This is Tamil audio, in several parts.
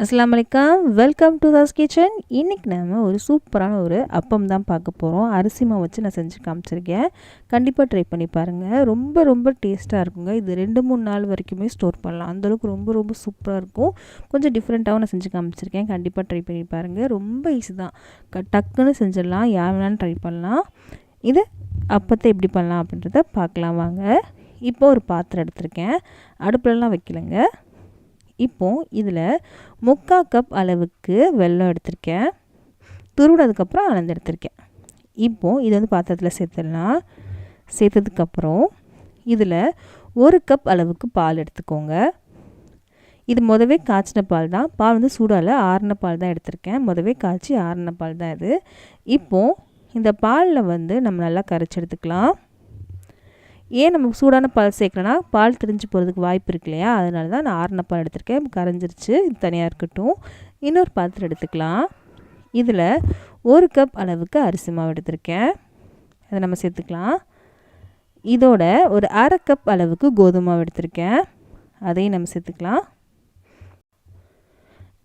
அஸ்ஸலாமு அலைக்கும். Welcome to Das kitchen. இன்றைக்கி நம்ம ஒரு சூப்பரான ஒரு அப்பம் தான் பார்க்க போகிறோம். அரிசி மாவு வச்சு நான் செஞ்சு காமிச்சிருக்கேன். கண்டிப்பாக ட்ரை பண்ணி பாருங்கள். ரொம்ப ரொம்ப டேஸ்ட்டாக இருக்குங்க. இது 2-3 நாள் வரைக்குமே ஸ்டோர் பண்ணலாம். அந்தளவுக்கு ரொம்ப ரொம்ப சூப்பராக இருக்கும். கொஞ்சம் டிஃப்ரெண்ட்டாகவும் நான் செஞ்சு காமிச்சிருக்கேன். கண்டிப்பாக ட்ரை பண்ணி பாருங்கள். ரொம்ப ஈஸி தான். டக்குன்னு செஞ்சிடலாம். யார் வேணாலும் ட்ரை பண்ணலாம். இது அப்பத்தை எப்படி பண்ணலாம் அப்படின்றத பார்க்கலாம் வாங்க. இப்போ ஒரு பாத்திரம் எடுத்திருக்கேன். அடுப்புலலாம் வைக்கலைங்க. இப்போது இதில் 3/4 கப் அளவுக்கு வெல்லம் எடுத்திருக்கேன். துருவினதுக்கப்புறம் அளந்து எடுத்திருக்கேன். இப்போது இது பாத்திரத்தில் சேர்த்துடலாம். சேர்த்ததுக்கப்புறம் இதில் 1 கப் அளவுக்கு பால் எடுத்துக்கோங்க. இது மொதவே காய்ச்சின பால் தான். பால் சூடால் ஆறின பால் தான் எடுத்திருக்கேன். மொதவே காய்ச்சி ஆறின பால் தான் இது. இப்போது இந்த பாலில் நம்ம நல்லா கரைச்சி எடுத்துக்கலாம். ஏன் நம்ம சூடான பால் சேர்க்கலனா பால் திரிஞ்சு போகிறதுக்கு வாய்ப்பு இருக்கு இல்லையா, அதனால தான் நான் ஆறின பால் எடுத்திருக்கேன். கரைஞ்சிருச்சு. இது தனியாக இருக்கட்டும். இன்னொரு பாத்திரம் எடுத்துக்கலாம். இதில் 1 கப் அளவுக்கு அரிசி மாவு எடுத்திருக்கேன். அதை நம்ம சேர்த்துக்கலாம். இதோட ஒரு 1/2 கப் அளவுக்கு கோதுமை மாவு எடுத்திருக்கேன். அதையும் நம்ம சேர்த்துக்கலாம்.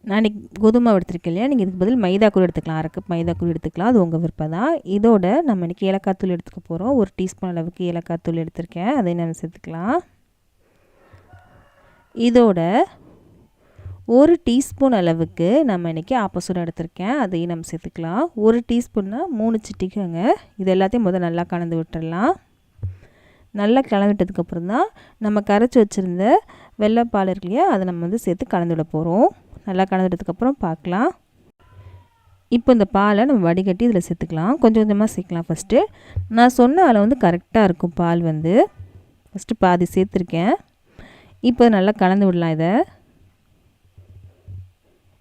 நான் இன்றைக்கி கோதுமை மாவு எடுத்திருக்கேன் இல்லையா, நீங்கள் இதுக்கு பதில் மைதா கூட எடுத்துக்கலாம். 1/2 கப் மைதா கூட எடுத்துக்கலாம். அது உங்கள் விருப்பம் தான். இதோட நம்ம இன்றைக்கி ஏலக்காய் தூள் எடுத்துக்க போகிறோம். 1 டீஸ்பூன் அளவுக்கு ஏலக்காய் தூள் எடுத்திருக்கேன். அதையும் நம்ம சேர்த்துக்கலாம். இதோட 1 டீஸ்பூன் அளவுக்கு நம்ம இன்றைக்கி ஆப்பசூடம் எடுத்திருக்கேன். அதையும் நம்ம சேர்த்துக்கலாம். 1 டீஸ்பூன்னா 3 சிட்டிக்குங்க. இது எல்லாத்தையும் முதல்ல நல்லா கலந்து விட்டுடலாம். நல்லா கலந்துட்டதுக்கப்புறம் தான் நம்ம கரைச்சி வச்சுருந்த வெள்ளைப்பால் இருக்கு இல்லையா, அதை நம்ம சேர்த்து கலந்து விட போகிறோம். நல்லா கலந்துட்டதுக்கப்புறம் பார்க்கலாம். இப்போ இந்த பாலை நம்ம வடிகட்டி இதில் சேர்த்துக்கலாம். கொஞ்சம் கொஞ்சமாக சேர்க்கலாம். ஃபஸ்ட்டு நான் சொன்ன அளவு கரெக்டாக இருக்கும். பால் ஃபஸ்ட்டு பாதி சேர்த்துருக்கேன். இப்போ நல்லா கலந்து விடலாம். இதை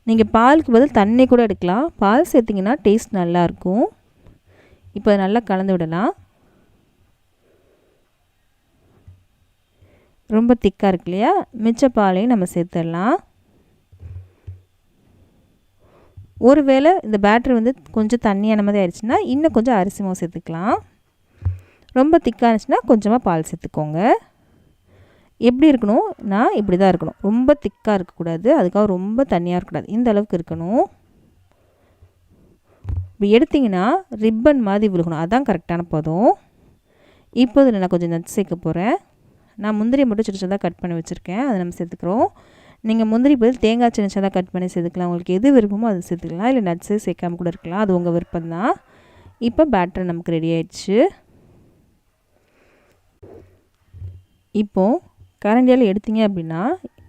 நீங்கள் பாலுக்கு பதில் தண்ணி கூட எடுக்கலாம். பால் சேர்த்திங்கன்னா டேஸ்ட் நல்லாயிருக்கும். இப்போ நல்லா கலந்து விடலாம். ரொம்ப திக்காக இருக்கு இல்லையா, மிச்ச பாலையும் நம்ம சேர்த்துடலாம். ஒருவேளை இந்த பேட்டரி கொஞ்சம் தண்ணியான மாதிரி ஆயிடுச்சுன்னா இன்னும் கொஞ்சம் அரிசி மாவு சேர்த்துக்கலாம். ரொம்ப திக்காக இருந்துச்சுன்னா கொஞ்சமாக பால் சேர்த்துக்கோங்க. எப்படி இருக்கணும், நான் இப்படி தான் இருக்கணும். ரொம்ப திக்காக இருக்கக்கூடாது, அதுக்காக ரொம்ப தண்ணியாக இருக்கக்கூடாது. இந்த அளவுக்கு இருக்கணும். இப்படி எடுத்திங்கன்னா ரிப்பன் மாதிரி விழுகணும். அதுதான் கரெக்டான பதம். இப்போ இதில் நான் கொஞ்சம் நட்ஸ் சேர்க்க போகிறேன். நான் முந்திரியை மட்டும் சின்ன சின்னதாக கட் பண்ணி வச்சுருக்கேன். அதை நம்ம சேர்த்துக்கிறோம். நீங்கள் முந்திரி பதில் தேங்காய் சின்ன சின்னதாக கட் பண்ணி சேர்த்துக்கலாம். உங்களுக்கு எது விருப்பமோ அதை சேர்த்துக்கலாம். இல்லை நட்ஸு சேர்க்காம கூட இருக்கலாம். அது உங்கள் விருப்பம் தான். இப்போ பேட்டர் நமக்கு ரெடி ஆயிடுச்சு. இப்போது கரண்டியால் எடுத்தீங்க அப்படின்னா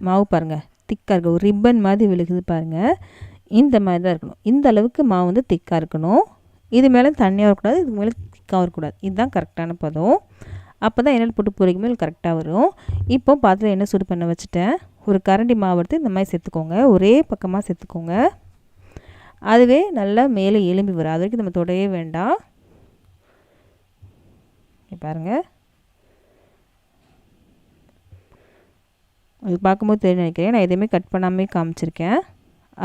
மாவு பாருங்கள் திக்காக இருக்குது. ஒரு ரிப்பன் மாதிரி விழுகுது பாருங்கள். இந்த மாதிரி தான் இருக்கணும். இந்த அளவுக்கு மாவு திக்காக இருக்கணும். இது மேலே தண்ணியாக இருக்கக்கூடாது, இதுக்கு மேலே திக்காகவும் இருக்கக்கூடாது. இதுதான் கரெக்டான பதம். அப்போ தான் எண்ணெயில் போட்டு பொரிக்கும்போது கரெக்டாக வரும். இப்போ பாத்திரம் எண்ணெய் சூடு பண்ண வச்சுட்டேன். ஒரு கரண்டி மாவு எடுத்து இந்த மாதிரி சேர்த்துக்கோங்க. ஒரே பக்கமாக சேர்த்துக்கோங்க. அதுவே நல்லா மேலே எலும்பி வரும். அது வரைக்கும் நம்ம தொடவே வேண்டாம். பாருங்கள், அது பார்க்கும்போது தெரியும் நினைக்கிறேன். நான் எதுவுமே கட் பண்ணாமே காமிச்சிருக்கேன்.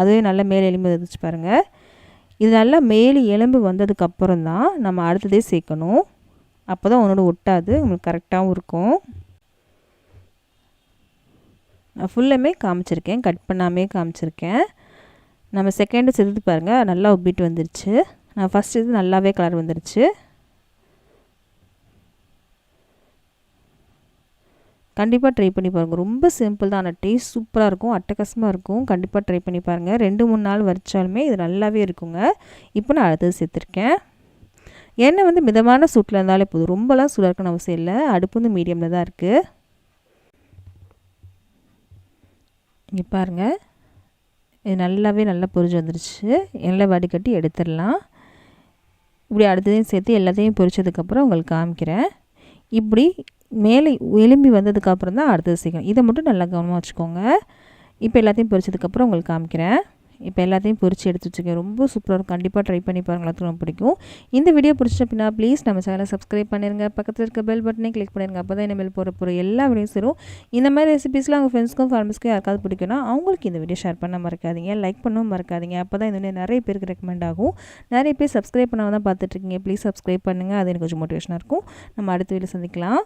அதுவே நல்லா மேலே எலும்பி வந்துச்சு பாருங்கள். இது நல்லா மேலே எலும்பு வந்ததுக்கப்புறம் தான் நம்ம அடுத்ததே சேர்க்கணும். அப்போ தான் உன்னோட ஒட்டாது, உங்களுக்கு கரெக்டாகவும் இருக்கும். நான் ஃபுல்லுமே காமிச்சிருக்கேன், கட் பண்ணாமே காமிச்சிருக்கேன். நம்ம செகண்டு சேர்த்து பாருங்கள், நல்லா உப்பிட்டு வந்துருச்சு. நான் ஃபஸ்ட்டு இது நல்லாவே கலர் வந்துருச்சு. கண்டிப்பாக ட்ரை பண்ணி பாருங்கள். ரொம்ப சிம்பிள் தான், ஆனால் டேஸ்ட் சூப்பராக இருக்கும், அட்டகாசமாக இருக்கும். கண்டிப்பாக ட்ரை பண்ணி பாருங்கள். 2-3 நாள் வரைச்சாலுமே இது நல்லாவே இருக்குங்க. இப்போ நான் அடுத்தது சேர்த்துருக்கேன். எண்ணெய் மிதமான சூட்டில் இருந்தாலே போதும். ரொம்பலாம் சூடாக இருக்குன்னு அவசியம் இல்லை. அடுப்பு மீடியமில் தான் இருக்குது. இங்கே பாருங்கள், இது நல்லா பொரிஞ்சு வந்துருச்சு. எண்ணெய் வடிகட்டி எடுத்துடலாம். இப்படி அடுத்ததையும் சேர்த்து எல்லாத்தையும் பொரிச்சதுக்கப்புறம் உங்களுக்கு காமிக்கிறேன். இப்படி மேலே எலும்பி வந்ததுக்கப்புறம் தான் அடுத்தது சேர்க்கணும். இதை மட்டும் நல்லா கவனமாக வச்சுக்கோங்க. இப்போ எல்லாத்தையும் பொரிச்சதுக்கப்புறம் உங்களுக்கு காமிக்கிறேன். இப்போ எல்லாத்தையும் பொரிச்சு எடுத்து வச்சுக்கேன். ரொம்ப சூப்பராக இருக்கும். கண்டிப்பாக ட்ரை பண்ணி பாருங்கள். எல்லாத்துக்கும் ரொம்ப பிடிக்கும். இந்த வீடியோ பிடிச்சிட்டு அப்படின்னா ப்ளீஸ் நம்ம சேனலை சப்ஸ்கிரைப் பண்ணிடுங்க. பக்கத்தில் இருக்க பெல் பட்டனை கிளிக் பண்ணிடுங்க. அப்போ தான் இனிமேல் போகிற எல்லா வீடியோஸ் வரும். இந்த மாதிரி ரெசிபீஸ்லாம் உங்கள் ஃப்ரெண்ட்ஸ்க்கும் ஃபேமிலிஸ்க்கும் யாருக்காவது பிடிக்கும்னா அவங்களுக்கு இந்த வீடியோ ஷேர் பண்ண மறக்காதீங்க. லைக் பண்ணவும் மறக்காதீங்க. அப்போ தான் இந்த நிறைய பேருக்கு ரெக்கமெண்ட் ஆகும். நிறைய பேர் சப்ஸ்கிரைப் பண்ணாமல் தான் பார்த்துட்ருக்கீங்க. ப்ளீஸ் சப்ஸ்கிரைப் பண்ணுங்கள். அது எனக்கு கொஞ்சம் மோட்டிவேஷனாக இருக்கும். நம்ம அடுத்த வீடியோ சந்திக்கலாம்.